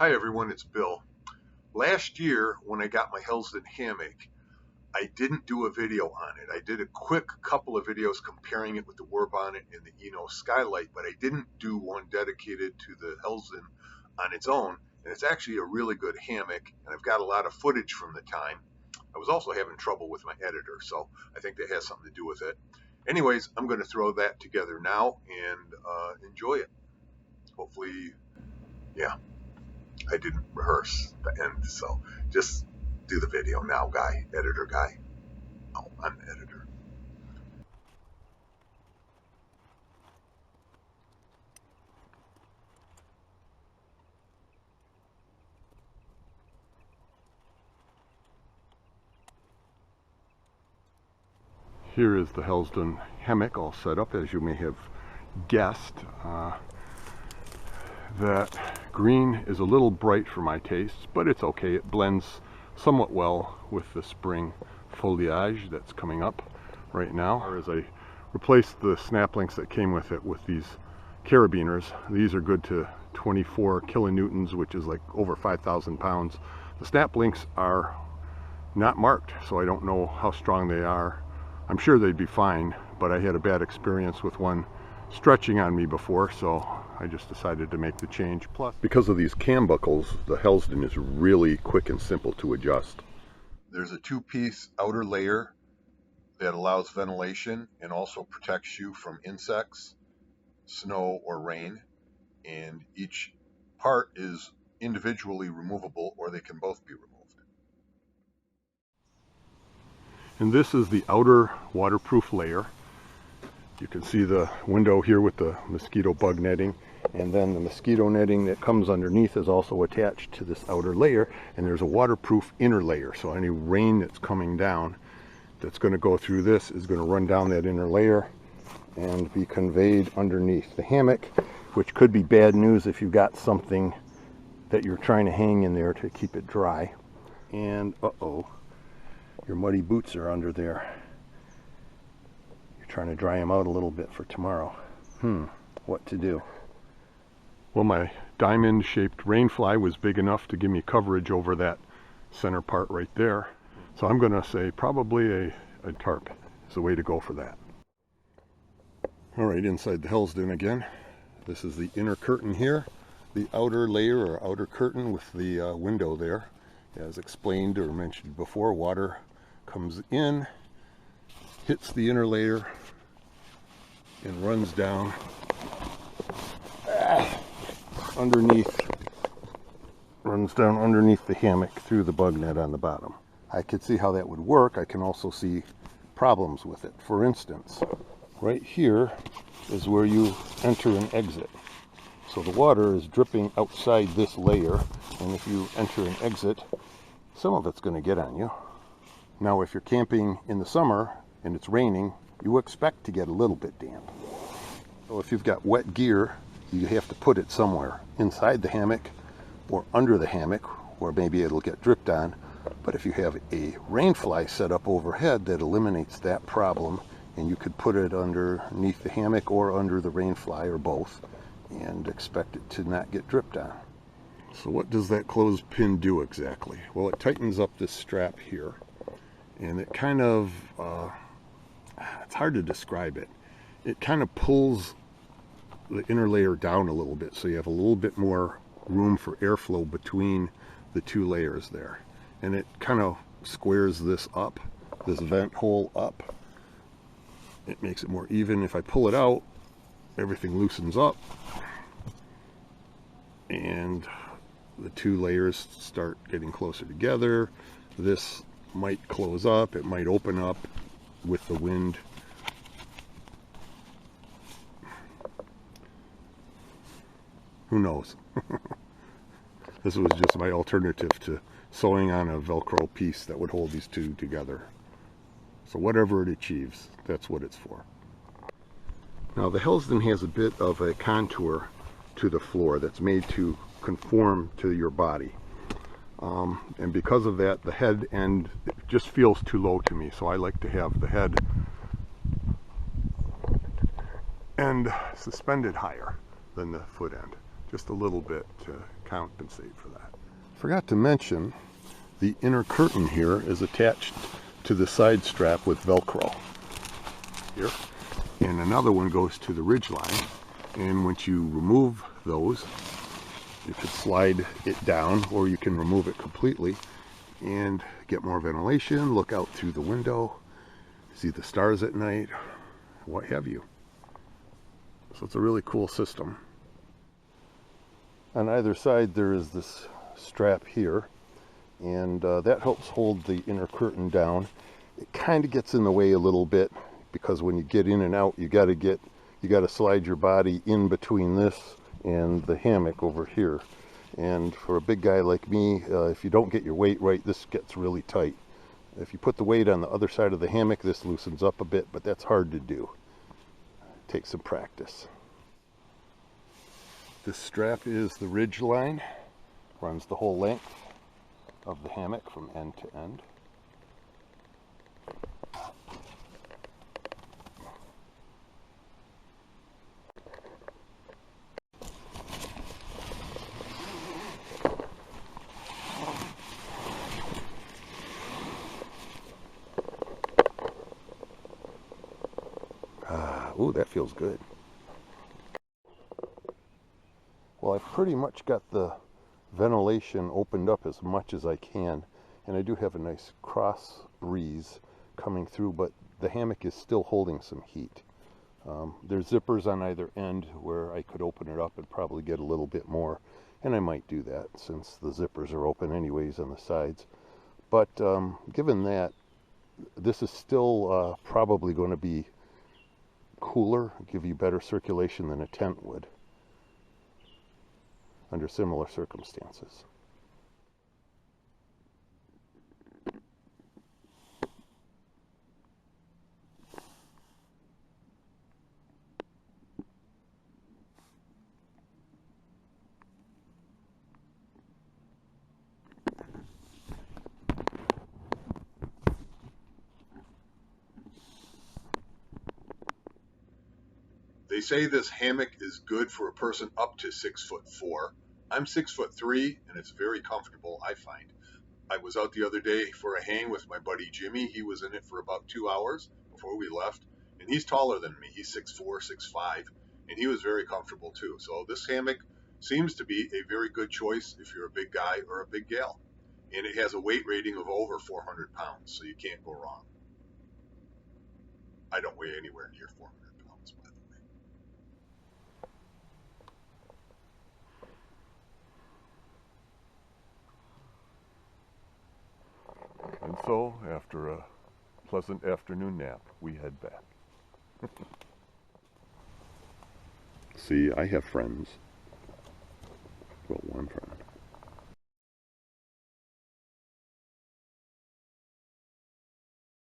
Hi everyone, it's Bill. Last year when I got my Helsdon Hammock, I didn't do a video on it. I did a quick couple of videos comparing it with the War Bonnet and the Eno Skylight, but I didn't do one dedicated to the Helsdon on its own. And it's actually a really good hammock, and I've got a lot of footage from the time. I was also having trouble with my editor, so I think that has something to do with it. Anyways, I'm going to throw that together now and enjoy it. Hopefully, yeah. I didn't rehearse the end, so just do the video now, guy, editor guy. Oh, I'm the editor. Here is the Helsdon Hammock all set up, as you may have guessed. That green is a little bright for my tastes, but it's okay. It blends somewhat well with the spring foliage that's coming up right now. As I replaced the snap links that came with it with these carabiners, these are good to 24 kilonewtons, which is like over 5,000 pounds. The snap links are not marked, so I don't know how strong they are. I'm sure they'd be fine, but I had a bad experience with one stretching on me before, so I just decided to make the change. Plus, because of these cam buckles, the Helsdon is really quick and simple to adjust. There's a two-piece outer layer that allows ventilation and also protects you from insects, snow, or rain. And each part is individually removable, or they can both be removed. And this is the outer waterproof layer. You can see the window here with the mosquito bug netting, and then the mosquito netting that comes underneath is also attached to this outer layer, and there's a waterproof inner layer, so any rain that's coming down that's going to go through this is going to run down that inner layer and be conveyed underneath the hammock, which could be bad news if you've got something that you're trying to hang in there to keep it dry. And uh-oh, your muddy boots are under there. Trying to dry them out a little bit for tomorrow. What to do? Well, my diamond shaped rainfly was big enough to give me coverage over that center part right there. So I'm going to say probably a tarp is the way to go for that. All right, inside the Helsdon again. This is the inner curtain here. The outer layer or outer curtain with the window there. As explained or mentioned before, water comes in, hits the inner layer, and runs down underneath the hammock through the bug net on the bottom. I could see how that would work. I can also see problems with it. For instance, right here is where you enter and exit. So the water is dripping outside this layer, and if you enter and exit, some of it's going to get on you. Now, if you're camping in the summer and it's raining, you expect to get a little bit damp. So if you've got wet gear, you have to put it somewhere inside the hammock or under the hammock, or maybe it'll get dripped on. But if you have a rainfly set up overhead, that eliminates that problem, and you could put it underneath the hammock or under the rainfly or both and expect it to not get dripped on. So what does that clothespin do exactly? Well, it tightens up this strap here, and it kind of it's hard to describe it. It kind of pulls the inner layer down a little bit, so you have a little bit more room for airflow between the two layers there. And it kind of squares this up, this vent hole up. It makes it more even. If I pull it out, everything loosens up, and the two layers start getting closer together. This might close up, it might open up with the wind. Who knows? This was just my alternative to sewing on a Velcro piece that would hold these two together. So whatever it achieves, that's what it's for. Now the Helsdon has a bit of a contour to the floor that's made to conform to your body. And because of that, the head end just feels too low to me. So I like to have the head end suspended higher than the foot end, just a little bit to compensate for that. Forgot to mention, the inner curtain here is attached to the side strap with Velcro here, and another one goes to the ridge line. And once you remove those, you can slide it down, or you can remove it completely and get more ventilation, look out through the window, see the stars at night, what have you. So it's a really cool system. On either side there is this strap here, and that helps hold the inner curtain down. It kind of gets in the way a little bit because when you get in and out, you got to slide your body in between this and the hammock over here. And for a big guy like me, if you don't get your weight right, this gets really tight. If you put the weight on the other side of the hammock, this loosens up a bit, but that's hard to do. It takes some practice. This strap is the ridge line, runs the whole length of the hammock from end to end. Ooh, that feels good. Well, I've pretty much got the ventilation opened up as much as I can, and I do have a nice cross breeze coming through, but the hammock is still holding some heat. There's zippers on either end where I could open it up and probably get a little bit more, and I might do that since the zippers are open anyways on the sides. But given that, this is still probably going to be cooler, give you better circulation than a tent would under similar circumstances. They say this hammock is good for a person up to 6'4". I'm 6'3", and it's very comfortable, I find. I was out the other day for a hang with my buddy Jimmy. He was in it for about 2 hours before we left, and he's taller than me. He's 6'4", 6'5", and he was very comfortable too. So this hammock seems to be a very good choice if you're a big guy or a big gal. And it has a weight rating of over 400 pounds, so you can't go wrong. I don't weigh anywhere near 400 pounds, by the way. And so, after a pleasant afternoon nap, we head back. See, I have friends. Well, one friend.